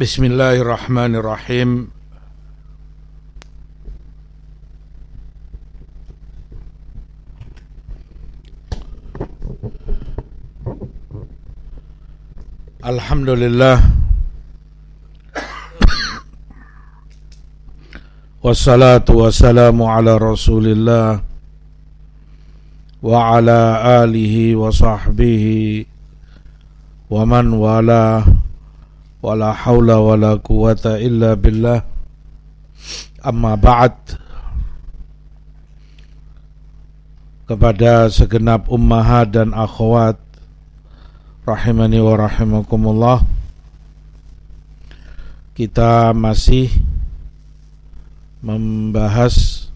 Bismillahirrahmanirrahim. Alhamdulillah. Wassalatu wassalamu ala Rasulillah wa ala alihi wa sahbihi wa man wala wala haula wala quwata illa billah. Amma ba'd. Kepada segenap ummahat dan akhwat rahimani wa rahimakumullah, kita masih membahas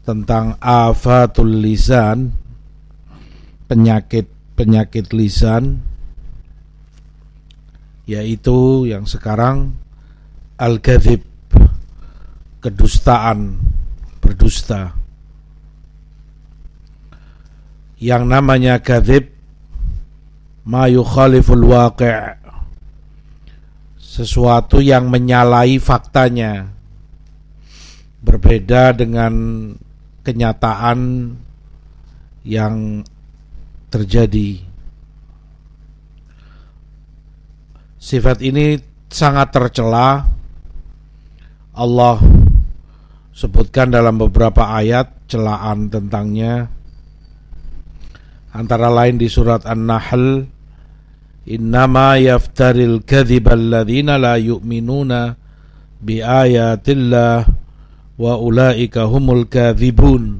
tentang afatul lisan, penyakit lisan, yaitu yang sekarang al-kadzib, kedustaan, berdusta. Yang namanya kadzib ma yukhaliful waqi', sesuatu yang menyalahi faktanya, berbeda dengan kenyataan yang terjadi. Sifat ini sangat tercela. Allah sebutkan dalam beberapa ayat celaan tentangnya. Antara lain di surat An-Nahl, innama yaftaril kadhiba alladhina la yu'minuna bi ayatillah wa ulaika humul kadzibun.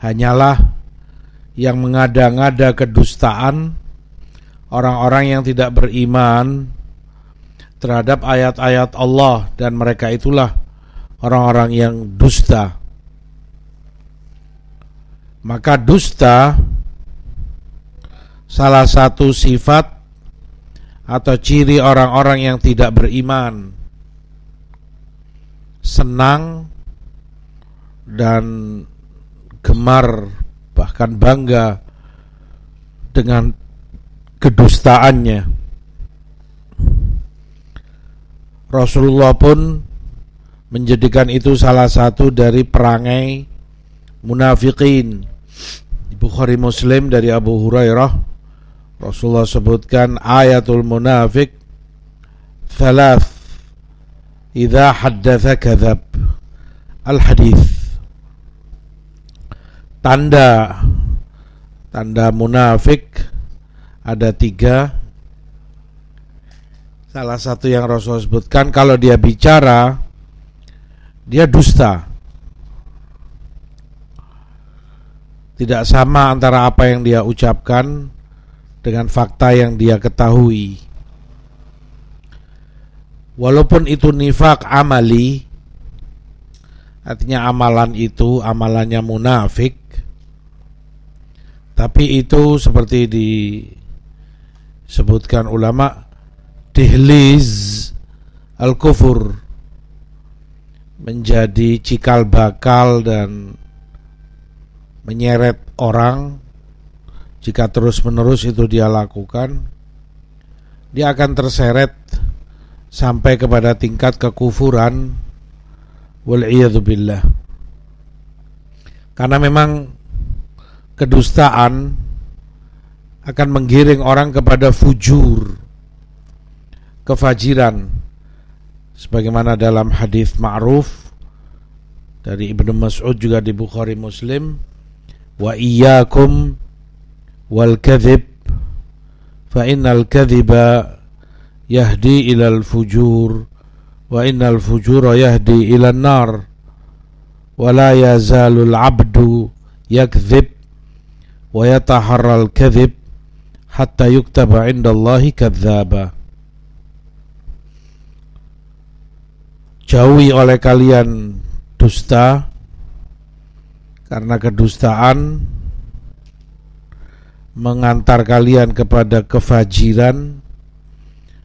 Hanyalah yang mengada-ngada kedustaan orang-orang yang tidak beriman terhadap ayat-ayat Allah, dan mereka itulah orang-orang yang dusta. Maka dusta salah satu sifat atau ciri orang-orang yang tidak beriman. Senang dan gemar, bahkan bangga dengan kedustaannya. Rasulullah pun menjadikan itu salah satu dari perangai munafikin. Di Bukhari Muslim dari Abu Hurairah, Rasulullah sebutkan ayatul munafik thalath, idza haddatsa kadzab. Al-hadits. Tanda munafik ada 3. Salah satu yang Rasul sebutkan, kalau dia bicara, dia dusta. Tidak sama antara apa yang dia ucapkan dengan fakta yang dia ketahui. Walaupun itu nifaq amali, artinya amalan itu amalannya munafik, tapi itu seperti disebutkan ulama, dihliz al-kufur, menjadi cikal bakal dan menyeret orang. Jika terus menerus itu dia lakukan, dia akan terseret sampai kepada tingkat kekufuran, wal'iyadzubillah. Karena memang kedustaan akan menggiring orang kepada fujur, kefajiran, sebagaimana dalam hadis ma'ruf dari Ibnu Mas'ud juga di Bukhari Muslim, wa iyyakum wal kadzib fa innal kadziba yahdi ilal fujur wa innal fujura yahdi ilan nar wa la yazalul abdu yakdzib wa yataharral kadzib hatta yuktaba indallahi kadzdzaba. Jauhi oleh kalian dusta, karena kedustaan mengantar kalian kepada kefajiran,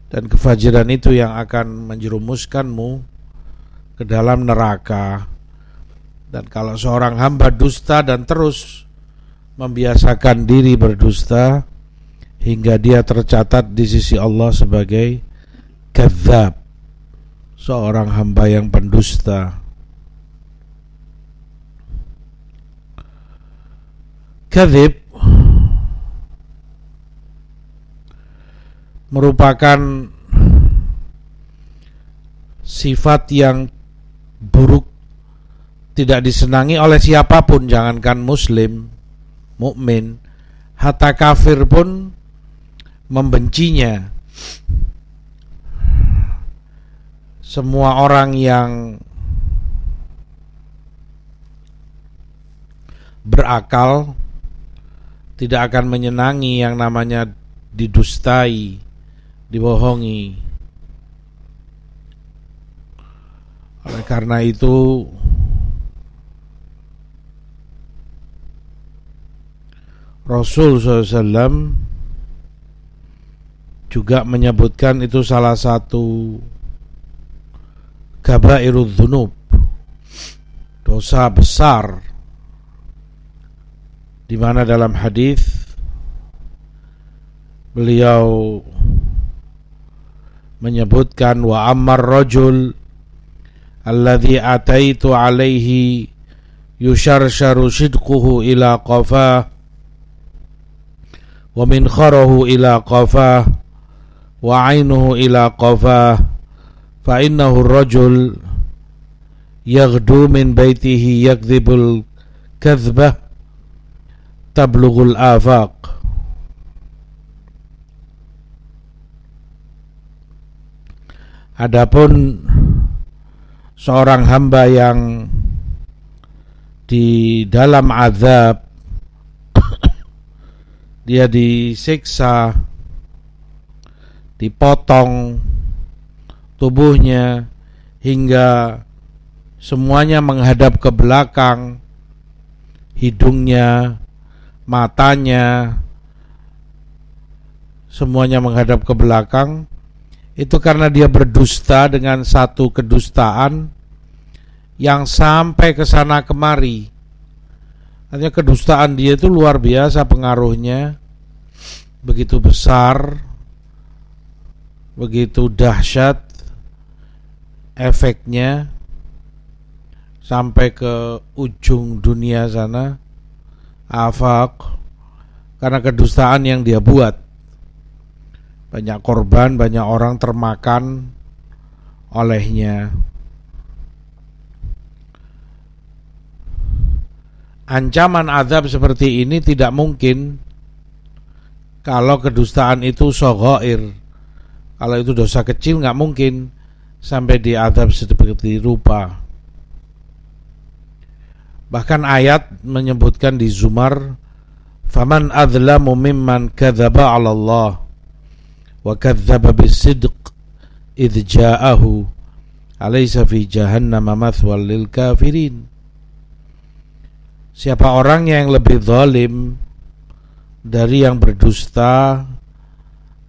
dan kefajiran itu yang akan menjerumuskanmu ke dalam neraka. Dan kalau seorang hamba dusta dan terus membiasakan diri berdusta hingga dia tercatat di sisi Allah sebagai kadzab, seorang hamba yang pendusta. Kadzib merupakan sifat yang buruk, tidak disenangi oleh siapapun, jangankan muslim, mukmin, hatta kafir pun membencinya. Semua orang yang berakal tidak akan menyenangi yang namanya didustai, dibohongi. Oleh karena itu Rasul SAW juga menyebutkan itu salah satu kabairudz dzunub, dosa besar, di mana dalam hadis beliau menyebutkan wa ammar rajul alladhi ataitu alaihi yusharsharu shidquhu ila qafah wa min kharahu ila qafah wa ainuhu ila qafah fa innahu rajul yaghdu min baitihi yakdzibul kadzbah tablughul afaq. Adapun seorang hamba yang di dalam azab, dia disiksa, dipotong tubuhnya hingga semuanya menghadap ke belakang, hidungnya, matanya, semuanya menghadap ke belakang. Itu karena dia berdusta dengan satu kedustaan yang sampai ke sana kemari. Artinya kedustaan dia itu luar biasa pengaruhnya, begitu besar, begitu dahsyat efeknya sampai ke ujung dunia sana, afaq, karena kedustaan yang dia buat. Banyak korban, banyak orang termakan olehnya. Ancaman azab seperti ini tidak mungkin kalau kedustaan itu shaghair. Kalau itu dosa kecil nggak mungkin sampai diazab seperti rupa. Bahkan ayat menyebutkan di Zumar, faman adzlamu mimman kadzaba 'ala Allah wa kadzdzaba bisidq idz ja'ahu alaysa fi jahannam mathwal lil kafirin. Siapa orang yang lebih zalim dari yang berdusta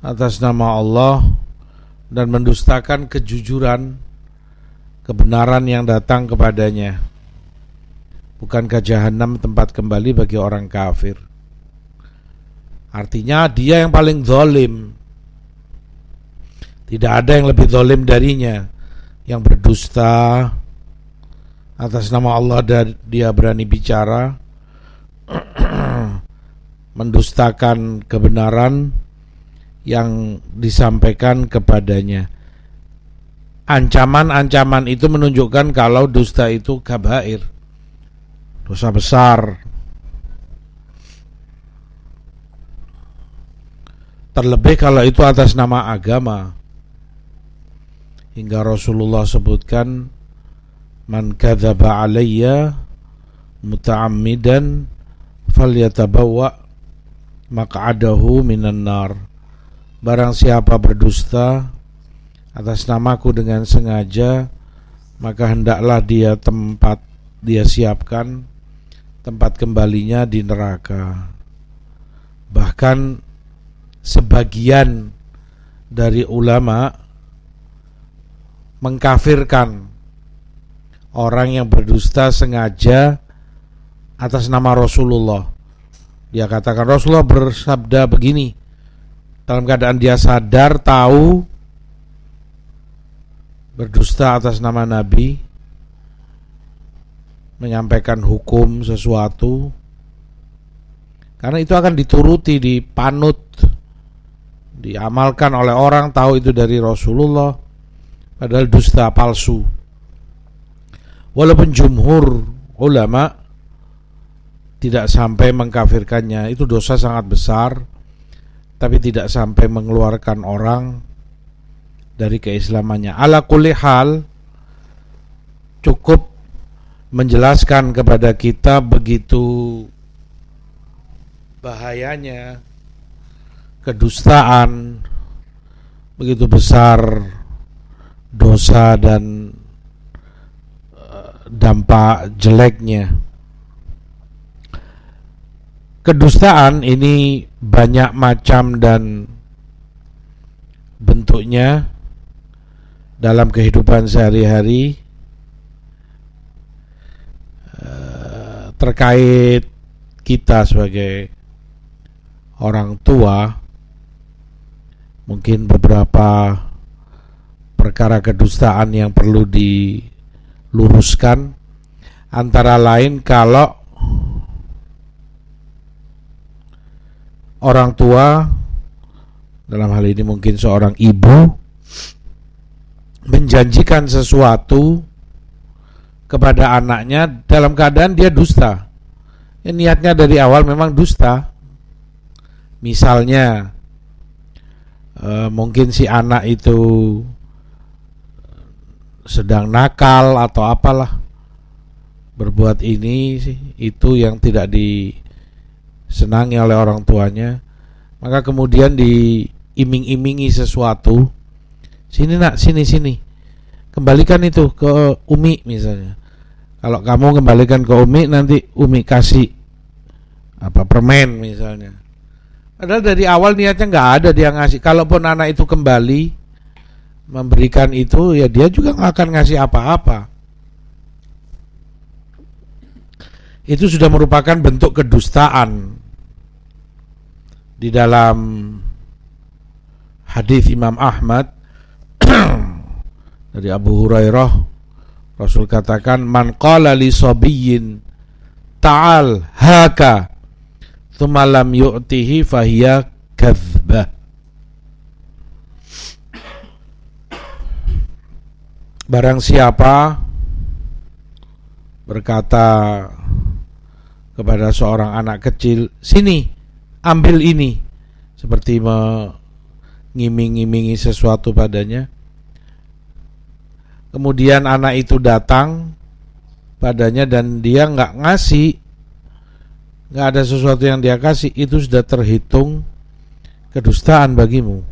atas nama Allah dan mendustakan kejujuran, kebenaran yang datang kepadanya? Bukankah jahanam tempat kembali bagi orang kafir? Artinya dia yang paling zalim. Tidak ada yang lebih zalim darinya. Yang berdusta atas nama Allah dan dia berani bicara, mendustakan kebenaran yang disampaikan kepadanya. Ancaman-ancaman itu menunjukkan kalau dusta itu kabair, dosa besar. Terlebih kalau itu atas nama agama. Hingga Rasulullah sebutkan, man kadzaba alayya muta'ammidan falyatabawwa maq'adahu minan nar. Barang siapa berdusta atas namaku dengan sengaja, maka hendaklah dia siapkan tempat kembalinya di neraka. Bahkan sebagian dari ulama mengkafirkan orang yang berdusta sengaja atas nama Rasulullah. Dia katakan Rasulullah bersabda begini, dalam keadaan dia sadar, tahu berdusta atas nama Nabi, menyampaikan hukum sesuatu, karena itu akan dituruti, dipanut, diamalkan oleh orang, tahu itu dari Rasulullah, padahal dusta palsu. Walaupun jumhur ulama tidak sampai mengkafirkannya, itu dosa sangat besar, tapi tidak sampai mengeluarkan orang dari keislamannya. Ala kulli hal, cukup menjelaskan kepada kita begitu bahayanya kedustaan, begitu besar dosa dan dampak jeleknya. Kedustaan ini banyak macam dan bentuknya dalam kehidupan sehari-hari, terkait kita sebagai orang tua. Mungkin beberapa perkara kedustaan yang perlu diluruskan, antara lain kalau orang tua, dalam hal ini mungkin seorang ibu, menjanjikan sesuatu kepada anaknya dalam keadaan dia dusta. Niatnya dari awal memang dusta. Misalnya mungkin si anak itu sedang nakal atau apalah, berbuat ini itu yang tidak disenangi oleh orang tuanya, maka kemudian diiming-imingi sesuatu. Sini nak, sini, kembalikan itu ke Umi misalnya. Kalau kamu kembalikan ke Umi, nanti Umi kasih permen misalnya. Padahal dari awal niatnya nggak ada dia ngasih. Kalaupun anak itu kembali memberikan itu, ya dia juga nggak akan ngasih apa-apa. Itu sudah merupakan bentuk kedustaan. Di dalam hadis Imam Ahmad dari Abu Hurairah, Rasul katakan, man qala li sabiyyin ta'al haka thumma lam yu'tihi fahiya kadzbah. Barang siapa berkata kepada seorang anak kecil, sini, ambil ini, seperti mengiming-imingi sesuatu padanya, kemudian anak itu datang padanya dan dia nggak ngasih, nggak ada sesuatu yang dia kasih, itu sudah terhitung kedustaan bagimu,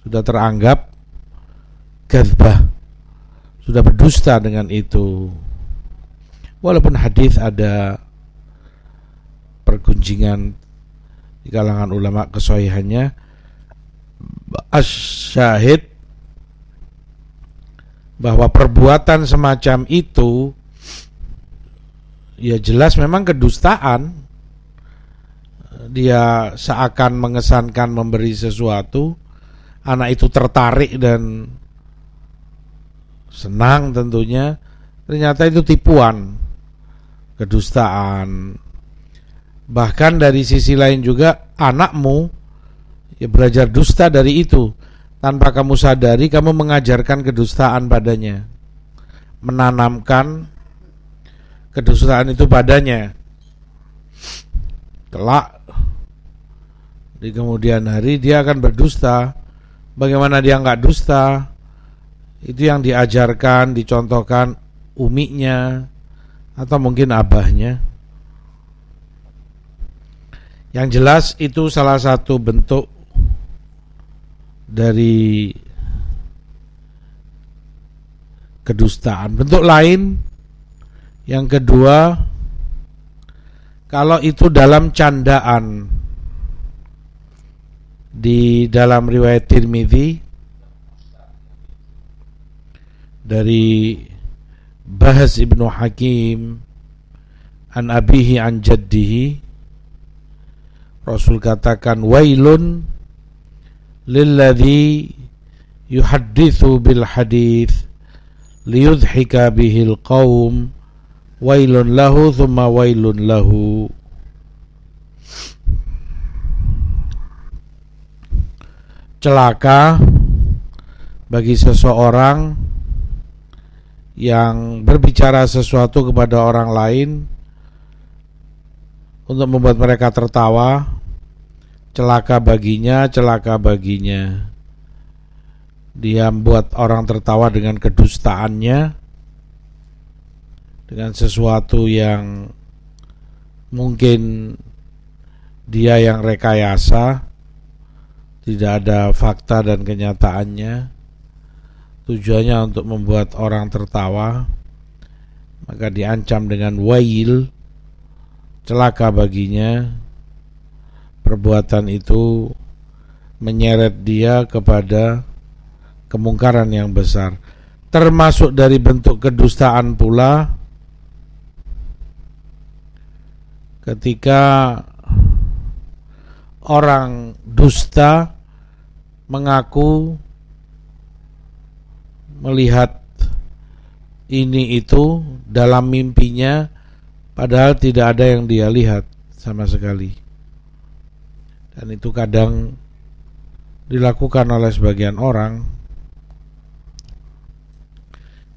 sudah teranggap kadzbah, sudah berdusta dengan itu. Walaupun hadis ada pergunjingan di kalangan ulama kesahihannya, asyahid bahwa perbuatan semacam itu ya jelas memang kedustaan. Dia seakan mengesankan memberi sesuatu, anak itu tertarik dan senang tentunya, ternyata itu tipuan, kedustaan. Bahkan dari sisi lain juga anakmu ya belajar dusta dari itu. Tanpa kamu sadari, kamu mengajarkan kedustaan padanya, menanamkan kedustaan itu padanya. Kelak di kemudian hari dia akan berdusta. Bagaimana dia nggak dusta? Itu yang diajarkan, dicontohkan uminya atau mungkin abahnya. Yang jelas itu salah satu bentuk dari kedustaan. Bentuk lain yang kedua, kalau itu dalam candaan. Di dalam riwayat Tirmidzi dari Bahz ibnu Hakim an abihi an jaddihi, Rasul katakan, wailun lilladzi yuhadditsu bil hadits liyudhika bihil qaum wailun lahu thumma wailun lahu. Celaka bagi seseorang yang berbicara sesuatu kepada orang lain untuk membuat mereka tertawa. Celaka baginya, celaka baginya. Dia membuat orang tertawa dengan kedustaannya, dengan sesuatu yang mungkin dia yang rekayasa, tidak ada fakta dan kenyataannya. Tujuannya untuk membuat orang tertawa, maka diancam dengan wail, celaka baginya. Perbuatan itu menyeret dia kepada kemungkaran yang besar. Termasuk dari bentuk kedustaan pula ketika orang dusta mengaku melihat ini itu dalam mimpinya, padahal tidak ada yang dia lihat sama sekali. Dan itu kadang dilakukan oleh sebagian orang.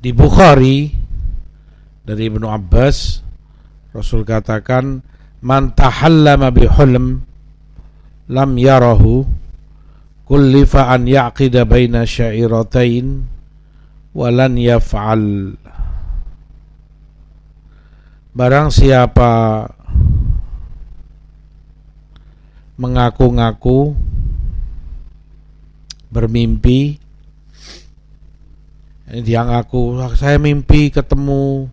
Di Bukhari dari Ibnu Abbas, Rasul katakan, man tahallama bihulm lam yarahu kullifa an ya'qida baina syairatain walan yaf'al. Barang siapa mengaku-ngaku bermimpi, dia ngaku saya mimpi ketemu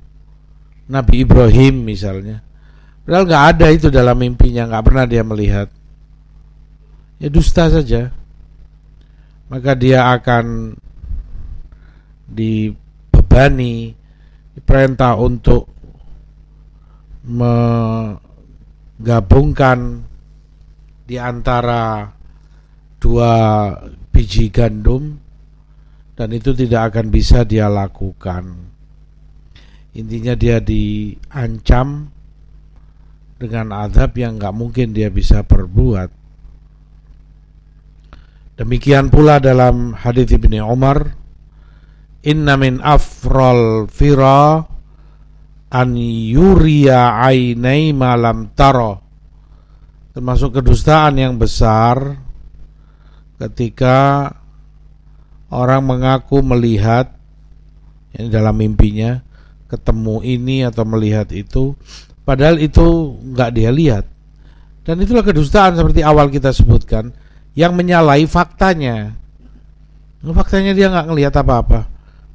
Nabi Ibrahim misalnya, padahal nggak ada itu dalam mimpinya, nggak pernah dia melihat, ya dusta saja. Maka dia akan dibebani, diperintah untuk menggabungkan di antara dua biji gandum, dan itu tidak akan bisa dia lakukan. Intinya dia diancam dengan azab yang nggak mungkin dia bisa perbuat. Demikian pula dalam hadits Ibnu Umar, inna min afral fira an yuriya ainai malam taro. Termasuk kedustaan yang besar ketika orang mengaku melihat, yang dalam mimpinya ketemu ini atau melihat itu, padahal itu nggak dia lihat. Dan itulah kedustaan seperti awal kita sebutkan, yang menyalahi faktanya. Faktanya dia nggak ngelihat apa-apa,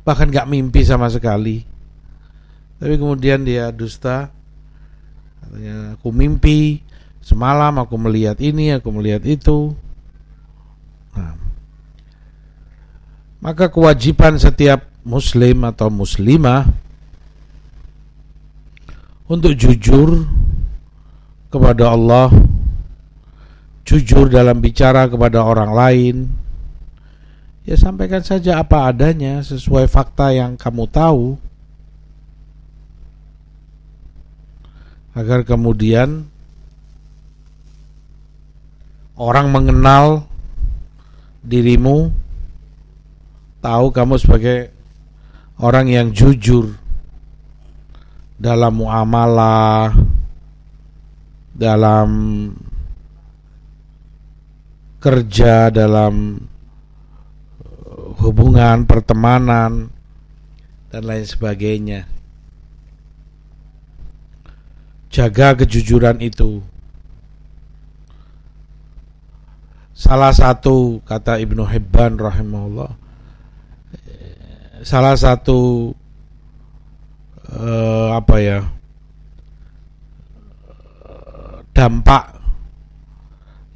bahkan nggak mimpi sama sekali. Tapi kemudian dia dusta, katanya aku mimpi semalam, aku melihat ini, aku melihat itu. Nah, maka kewajiban setiap muslim atau muslimah untuk jujur kepada Allah, jujur dalam bicara kepada orang lain. Ya sampaikan saja apa adanya sesuai fakta yang kamu tahu, agar kemudian orang mengenal dirimu, tahu kamu sebagai orang yang jujur dalam muamalah, dalam kerja, dalam hubungan pertemanan dan lain sebagainya. Jaga kejujuran itu. Salah satu, kata Ibnu Hibban rahimahullah, salah satu dampak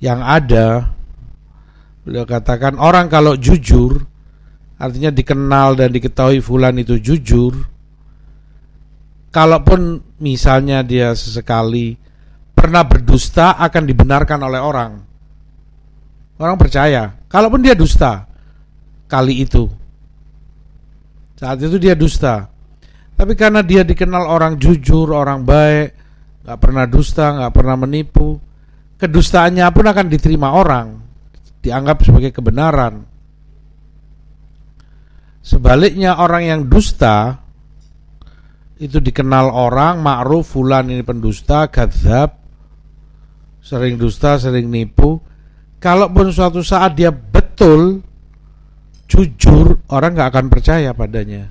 yang ada, beliau katakan orang kalau jujur, artinya dikenal dan diketahui fulan itu jujur, kalaupun misalnya dia sesekali pernah berdusta, akan dibenarkan oleh orang. Orang percaya, kalaupun dia dusta, kali itu. Saat itu dia dusta. Tapi karena dia dikenal orang jujur, orang baik, gak pernah dusta, gak pernah menipu, kedustaannya pun akan diterima orang, dianggap sebagai kebenaran. Sebaliknya orang yang dusta itu dikenal orang, ma'ruf, fulan ini pendusta, kadzab, sering dusta, sering nipu. Kalaupun suatu saat dia betul jujur, orang gak akan percaya padanya.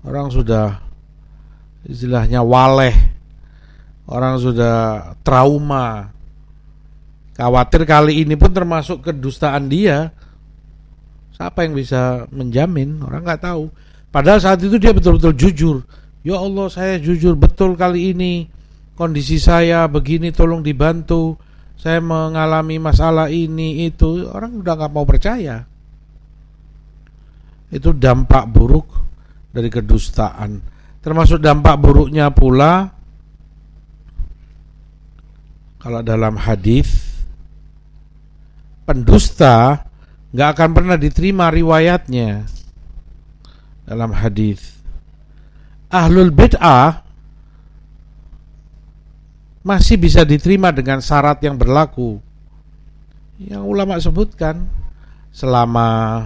Orang sudah istilahnya waleh, orang sudah trauma, khawatir kali ini pun termasuk kedustaan dia. Siapa yang bisa menjamin? Orang gak tahu. Padahal saat itu dia betul-betul jujur. Ya Allah, saya jujur betul kali ini, kondisi saya begini, tolong dibantu, saya mengalami masalah ini itu. Orang udah gak mau percaya. Itu dampak buruk dari kedustaan. Termasuk dampak buruknya pula, kalau dalam hadis, pendusta gak akan pernah diterima riwayatnya. Dalam hadis, ahlul bid'ah masih bisa diterima dengan syarat yang berlaku, yang ulama sebutkan, selama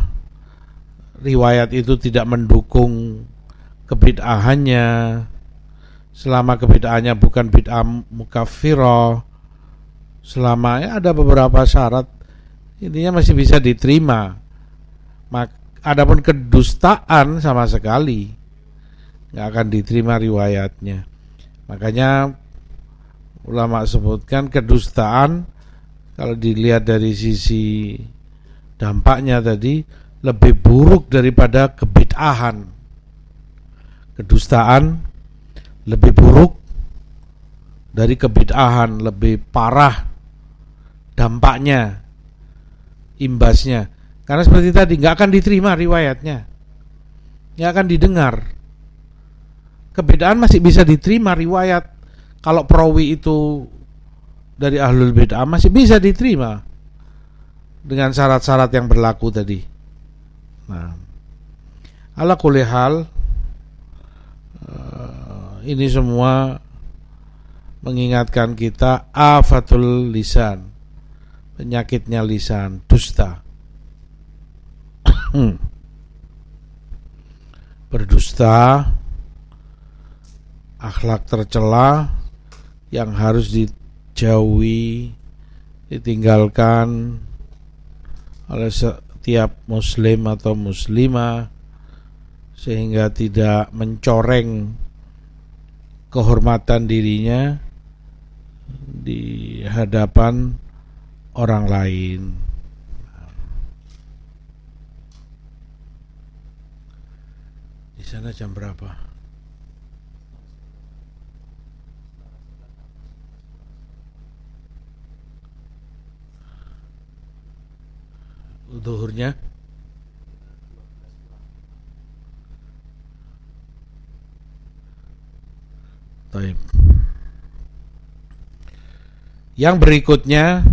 riwayat itu tidak mendukung kebid'ahannya, selama kebid'ahannya bukan bid'ah mukaffirah, selama ada beberapa syarat, intinya masih bisa diterima. Adapun kedustaan sama sekali nggak akan diterima riwayatnya. Makanya ulama sebutkan kedustaan kalau dilihat dari sisi dampaknya tadi lebih buruk daripada kebid'ahan. Kedustaan lebih buruk dari kebid'ahan, lebih parah dampaknya, imbasnya. Karena seperti tadi, gak akan diterima riwayatnya, gak akan didengar. Kebid'ahan masih bisa diterima riwayat. Kalau perawi itu dari ahlul bid'ah masih bisa diterima dengan syarat-syarat yang berlaku tadi. Nah, ala kulli hal, ini semua mengingatkan kita afatul lisan, penyakitnya lisan, dusta. Berdusta, akhlak tercela yang harus dijauhi, ditinggalkan oleh setiap muslim atau muslimah, sehingga tidak mencoreng kehormatan dirinya di hadapan orang lain. Di sana jam berapa? Zuhurnya? Baik. Yang berikutnya,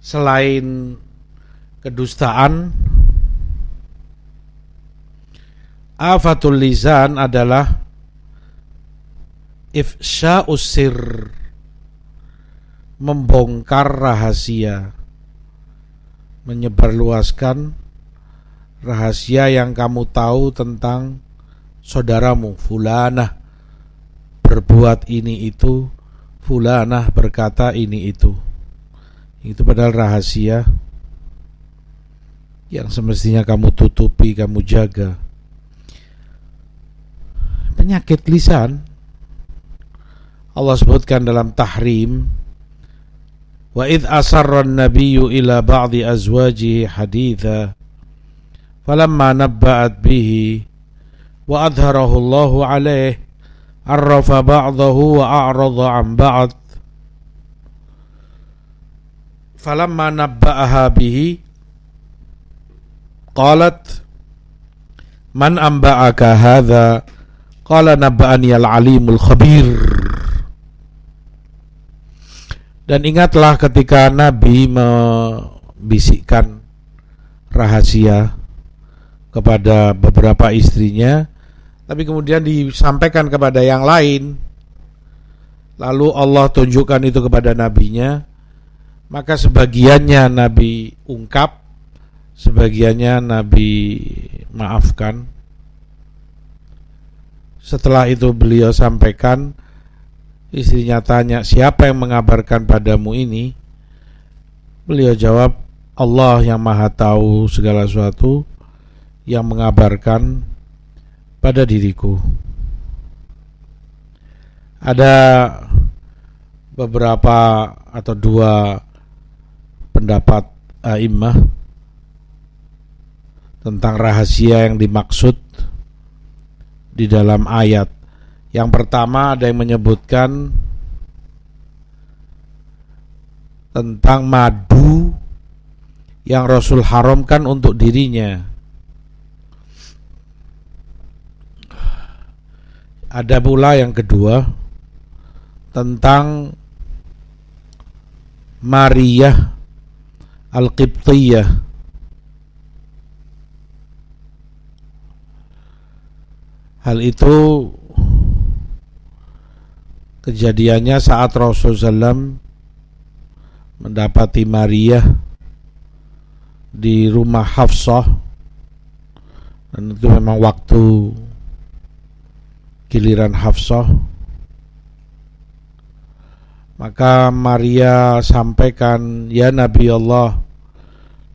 selain kedustaan, afatul lisan adalah ifsya'us sir, membongkar rahasia, menyebarluaskan rahasia yang kamu tahu tentang saudaramu. Fulanah berbuat ini itu, fulanah berkata ini itu. Itu padahal rahasia yang semestinya kamu tutupi, kamu jaga. Penyakit lisan Allah sebutkan dalam Tahrim, wa idh asarra an-nabiyyu ila ba'di azwajihi haditha falamma nabba'at bihi wa adharahu Allahu alaihi arrafa ba'dahu wa a'rada an ba'd falamma nabba'aha bihi qalat man anba'aka hadha qala nabba'ani al-alimul khabir. Dan ingatlah ketika Nabi membisikkan rahasia kepada beberapa istrinya, tapi kemudian disampaikan kepada yang lain, lalu Allah tunjukkan itu kepada nabinya, maka sebagiannya Nabi ungkap, sebagiannya Nabi maafkan. Setelah itu beliau sampaikan, istrinya tanya, siapa yang mengabarkan padamu ini? Beliau jawab, Allah yang maha tahu segala sesuatu yang mengabarkan pada diriku. Ada beberapa atau dua pendapat a'immah tentang rahasia yang dimaksud di dalam ayat. Yang pertama, ada yang menyebutkan tentang madu yang Rasul haramkan untuk dirinya. Ada pula yang kedua tentang Maryah Al-Qibtiyah. Hal itu kejadiannya saat Rasulullah SAW mendapati Maryah di rumah Hafsah, dan itu memang waktu giliran Hafsah. Maka Maria sampaikan, ya Nabi Allah,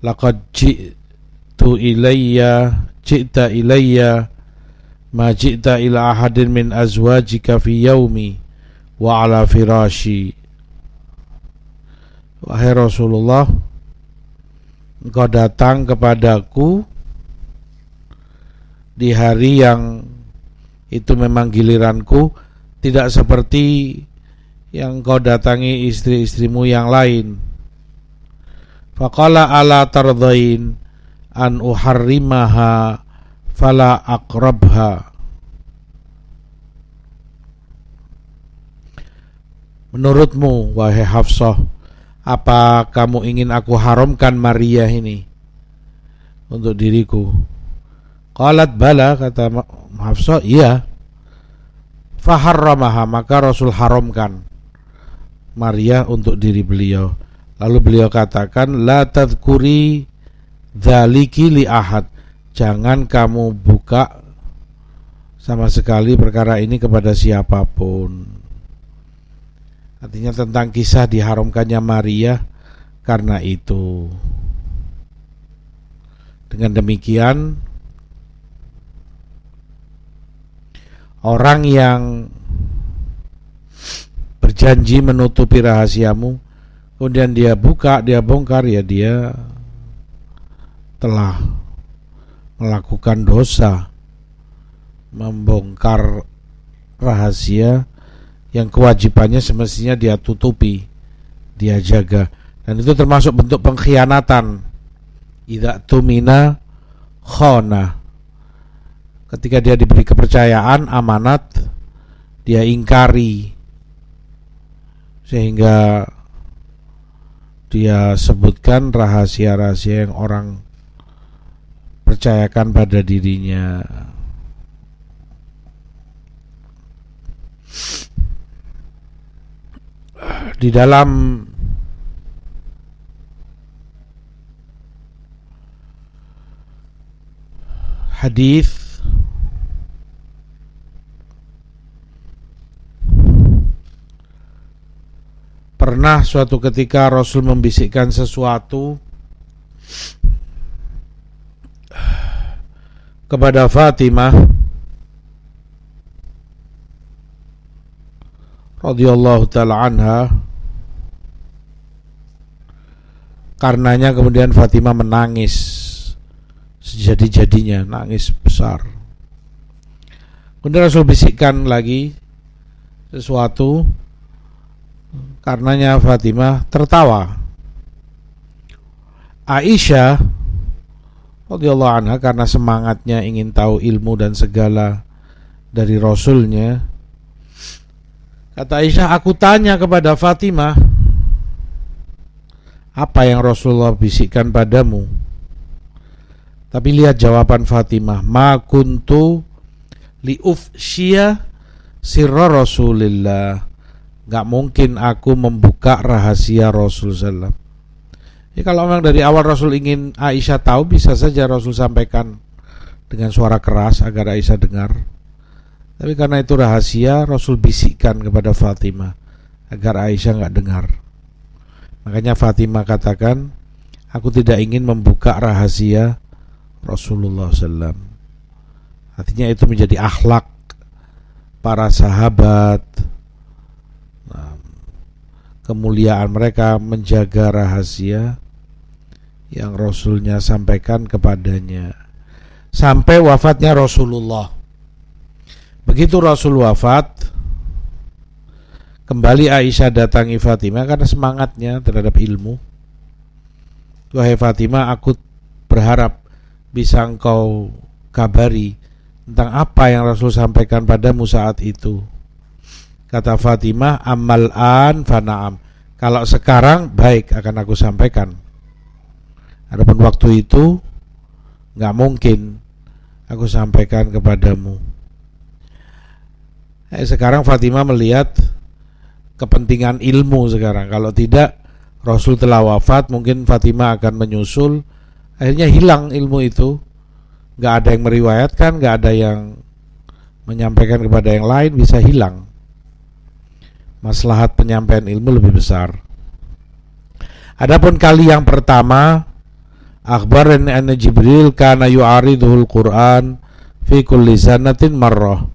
laqad ji'ta ilayya ma ji'ta ila ahadin min azwajika fi yaumi wa ala firashi. Wahai Rasulullah, engkau datang kepadaku di hari yang itu memang giliranku, tidak seperti yang kau datangi istri-istrimu yang lain. Faqala ala tardain an uharrimaha fala aqrabha. Menurutmu, wahai Hafsah, apa kamu ingin aku haramkan Maria ini untuk diriku? Qalat bala, kata Hafsah, iya. Faharramaha, maka Rasul haramkan Maria untuk diri beliau. Lalu beliau katakan, la tadhkuri dzaliki li ahad, jangan kamu buka sama sekali perkara ini kepada siapapun. Artinya tentang kisah diharamkannya Maria karena itu. Dengan demikian, orang yang berjanji menutupi rahasiamu, kemudian dia buka, dia bongkar, ya dia telah melakukan dosa, membongkar rahasia yang kewajibannya semestinya dia tutupi, dia jaga. Dan itu termasuk bentuk pengkhianatan. Idza tumina khana. Ketika dia diberi kepercayaan, amanat, dia ingkari, sehingga dia sebutkan rahasia-rahasia yang orang percayakan pada dirinya. Di dalam hadis pernah suatu ketika Rasul membisikkan sesuatu kepada Fatimah radhiyallahu taala anha. Karenanya kemudian Fatimah menangis sejadi-jadinya, nangis besar. Kemudian Rasul bisikkan lagi sesuatu, karenanya Fatimah tertawa. Aisyah radhiyallahu anha karena semangatnya ingin tahu ilmu dan segala dari Rasulnya, kata Aisyah, aku tanya kepada Fatimah, apa yang Rasulullah bisikkan padamu? Tapi lihat jawaban Fatimah, ma kuntu liufshiya sirra Rasulillah. Gak mungkin aku membuka rahasia Rasul sallam. Ya, kalau memang dari awal Rasul ingin Aisyah tahu, bisa saja Rasul sampaikan dengan suara keras agar Aisyah dengar. Tapi karena itu rahasia, Rasul bisikkan kepada Fatimah agar Aisyah gak dengar. Makanya Fatimah katakan, aku tidak ingin membuka rahasia Rasulullah SAW. Artinya itu menjadi akhlak para sahabat, kemuliaan mereka menjaga rahasia yang Rasulnya sampaikan kepadanya sampai wafatnya Rasulullah. Begitu Rasul wafat, kembali Aisyah datangi Fatimah karena semangatnya terhadap ilmu. Wahai Fatimah, aku berharap bisa engkau kabari tentang apa yang Rasul sampaikan padamu saat itu. Kata Fatimah, amal an fana'am. Kalau sekarang baik, akan aku sampaikan. Adapun waktu itu gak mungkin aku sampaikan kepadamu. Sekarang Fatimah melihat kepentingan ilmu sekarang. Kalau tidak, Rasul telah wafat, mungkin Fatimah akan menyusul. Akhirnya hilang ilmu itu. Gak ada yang meriwayatkan, gak ada yang menyampaikan kepada yang lain, bisa hilang. Maslahat penyampaian ilmu lebih besar. Adapun kali yang pertama, akhbaran anna Jibril kana yu'ariduhul Qur'an fi kulli sanatin marrah.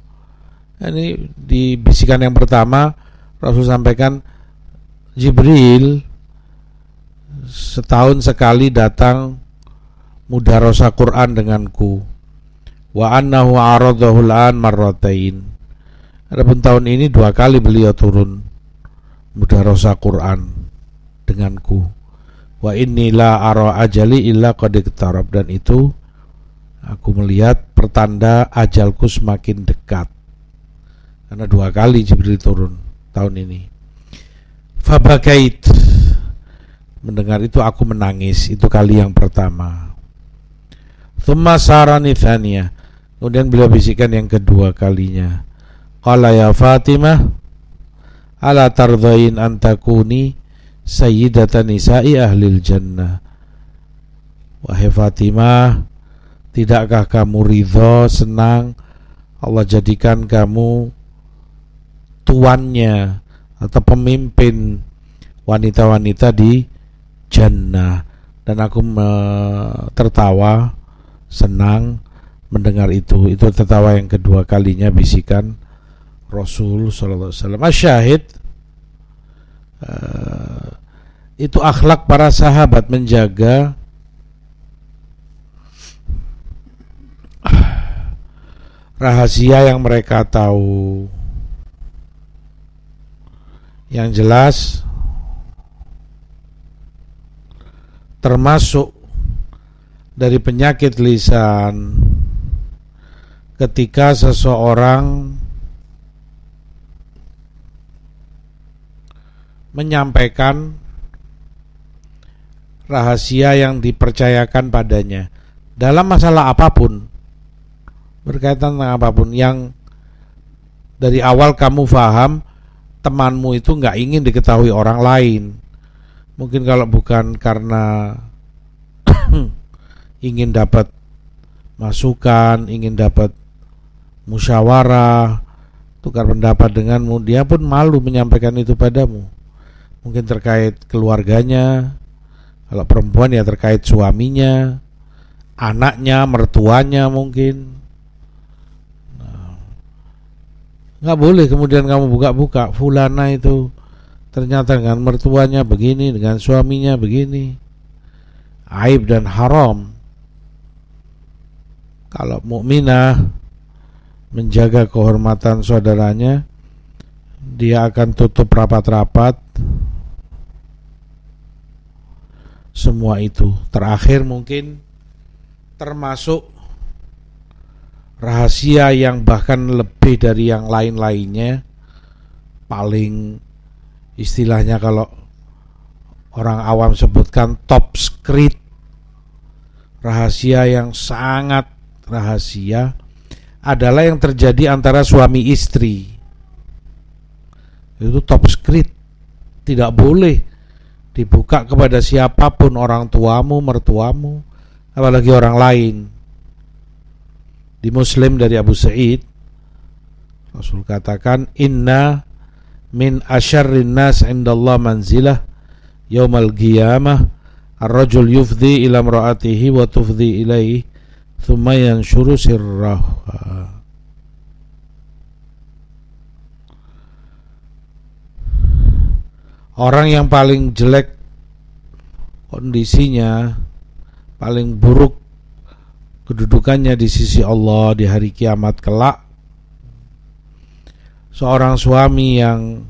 Ini di bisikan yang pertama Rasul sampaikan, Jibril setahun sekali datang mudarasa Quran denganku. Wa annahu aradahul an marratain. Adapun tahun ini 2 kali beliau turun mudarasa Quran denganku. Wa inni la ara ajali illa qad iqtarab, dan itu aku melihat pertanda ajalku semakin dekat. Karena 2 kali Jibril turun tahun ini. Fabakait, mendengar itu aku menangis, itu kali yang pertama. Thumma sarani thaniyah, kemudian beliau bisikan yang kedua kalinya. Qala ya Fatimah, ala tardhain an takuni sayyidatan nisa'i ahlil jannah. Wahai Fatimah, tidakkah kamu ridho, senang Allah jadikan kamu tuannya atau pemimpin wanita-wanita di jannah? Dan aku tertawa, senang mendengar itu. Itu tertawa yang kedua kalinya bisikan Rasul sallallahu alaihi wasallam. Asyahid, itu akhlak para sahabat menjaga rahasia yang mereka tahu. Yang jelas termasuk dari penyakit lisan ketika seseorang menyampaikan rahasia yang dipercayakan padanya dalam masalah apapun, berkaitan dengan apapun yang dari awal kamu faham temanmu itu gak ingin diketahui orang lain. Mungkin kalau bukan karena ingin dapat masukan, ingin dapat musyawarah, tukar pendapat denganmu, dia pun malu menyampaikan itu padamu. Mungkin terkait keluarganya, kalau perempuan ya terkait suaminya, anaknya, mertuanya mungkin. Nggak boleh kemudian kamu buka-buka, fulana itu ternyata dengan mertuanya begini, dengan suaminya begini. Aib dan haram. Kalau mukminah menjaga kehormatan saudaranya, dia akan tutup rapat-rapat semua itu. Terakhir mungkin termasuk rahasia yang bahkan lebih dari yang lain-lainnya, paling istilahnya kalau orang awam sebutkan top secret, rahasia yang sangat rahasia, adalah yang terjadi antara suami istri. Itu top secret, tidak boleh dibuka kepada siapapun, orang tuamu, mertuamu, apalagi orang lain. Di Muslim dari Abu Sa'id, Rasul katakan, inna min asyarrin nas indallah manzilah yaumal qiyamah ar-rajul yufdi ila imra'atihi wa tufdi ilaihi thumma yanshuru sirraha. Orang yang paling jelek kondisinya, paling buruk kedudukannya di sisi Allah di hari kiamat kelak, seorang suami yang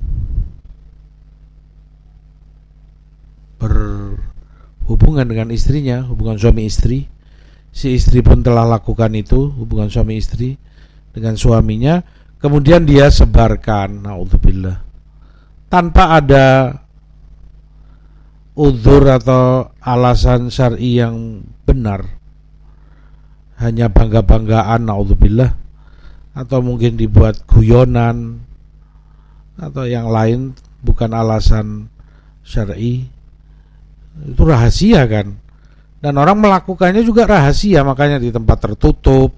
berhubungan dengan istrinya, hubungan suami istri, si istri pun telah lakukan itu, hubungan suami istri dengan suaminya, kemudian dia sebarkan, naudzubillah, tanpa ada uzur atau alasan syar'i yang benar, hanya bangga-banggaan, naudzubillah, atau mungkin dibuat guyonan atau yang lain, bukan alasan syar'i, itu rahasia kan. Dan orang melakukannya juga rahasia, makanya di tempat tertutup,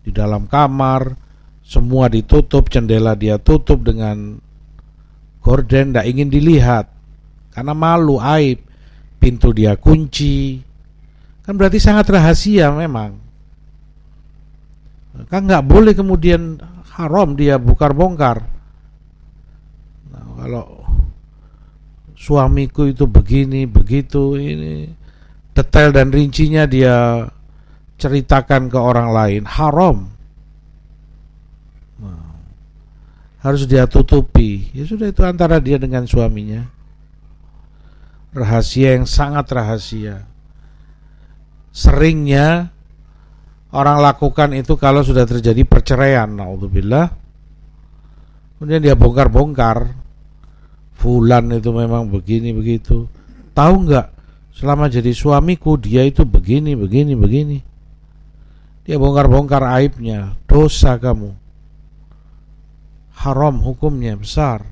di dalam kamar, semua ditutup, jendela dia tutup dengan gorden, tidak ingin dilihat karena malu, aib, pintu dia kunci, kan berarti sangat rahasia memang. Kan nggak boleh kemudian haram dia bongkar-bongkar. Nah, kalau suamiku itu begini, begitu, ini detail dan rincinya dia ceritakan ke orang lain, haram. Nah, harus dia tutupi. Ya sudah, itu antara dia dengan suaminya. Rahasia yang sangat rahasia. Seringnya orang lakukan itu kalau sudah terjadi perceraian, naudzubillah. Kemudian dia bongkar-bongkar, fulan itu memang begini begitu. Tahu nggak, selama jadi suamiku dia itu begini begini begini. Dia bongkar-bongkar aibnya. Dosa kamu, haram hukumnya, besar.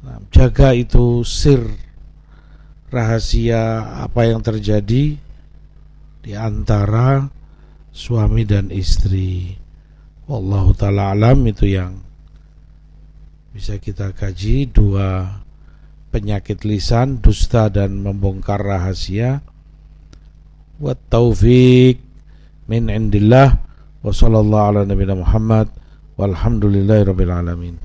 Nah, jaga itu sir, rahasia apa yang terjadi di antara suami dan istri. Wallahu ta'ala alam, itu yang bisa kita kaji, dua penyakit lisan, dusta dan membongkar rahasia. Wa taufiq min indillah wa sallallahu ala nabiyina Muhammad walhamdulillahi rabbil alamin.